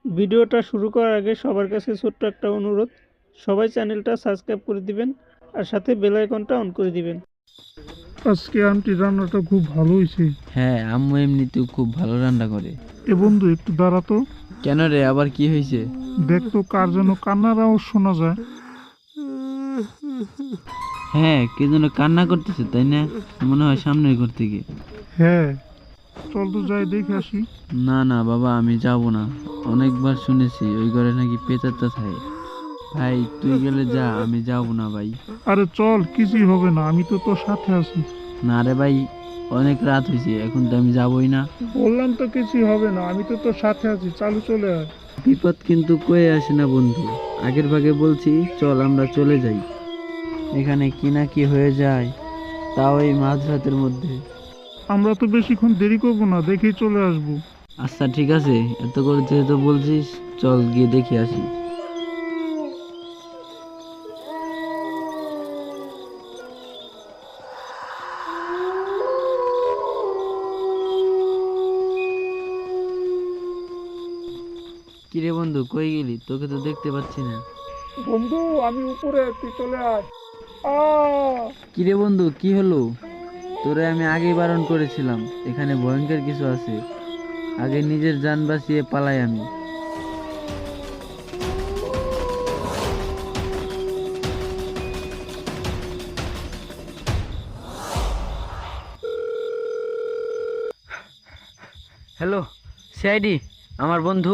ভিডিওটা শুরু করার আগে সবার কাছে ছোট্ট একটা অনুরোধ, সবাই চ্যানেলটা সাবস্ক্রাইব করে দিবেন আর সাথে বেল আইকনটা অন করে দিবেন। আজকে আন্টি রান্নাটা খুব ভালো হয়েছে। হ্যাঁ, আম্মু এমনিতেও খুব ভালো রান্না করে। এ বন্ধু একটু দাঁড়াতো, কেন রে, আবার কি হয়েছে? দেখ তো কার যেন কান্নার আওয়াজ শোনা যায়। হ্যাঁ, কে যেন কান্না করতেছে, তাই না? মনে হয় সামনের ঘর থেকে। হ্যাঁ, চল তো যাই দেখে আসি। না না বাবা, আমি যাব না। অনেকবার শুনেছি ওই ঘরে নাকি পেতাত্তা থাকে। ভাই তুই গেলে যা, আমি যাব না ভাই। আরে চল, কিছুই হবে না, আমি তো তোর সাথে আছি। না রে ভাই, অনেক রাত হয়েছে, এখন তো আমি যাবই না। বললাম তো কিছুই হবে না, আমি তো তোর সাথে আছি, চালু চলে আয়। বিপদ কিন্তু কয়ে আসে না বন্ধু। আগের ভাগে বলছি চল আমরা চলে যাই, এখানে কি না কি হয়ে যায়, তাও এই মাঝরাতের মধ্যে। আমরা তো বেশিক্ষণ দেরি করবো না, দেখেই চলে আসবো। আচ্ছা ঠিক আছে, এত করে যেহেতু বলছিস, চল গিয়ে দেখে আসি। কিরে বন্ধু, কই গেলি? তোকে তো দেখতে পাচ্ছি না। বন্ধু আমি উপরে, তুই চলে আয়। কিরে বন্ধু, কি হলো? তোরে আমি আগেই বারণ করেছিলাম, এখানে ভয়ঙ্কর কিছু আছে। আগে নিজের জান বাঁচিয়ে পালাই আমি। হ্যালো সিআইডি, আমার বন্ধু।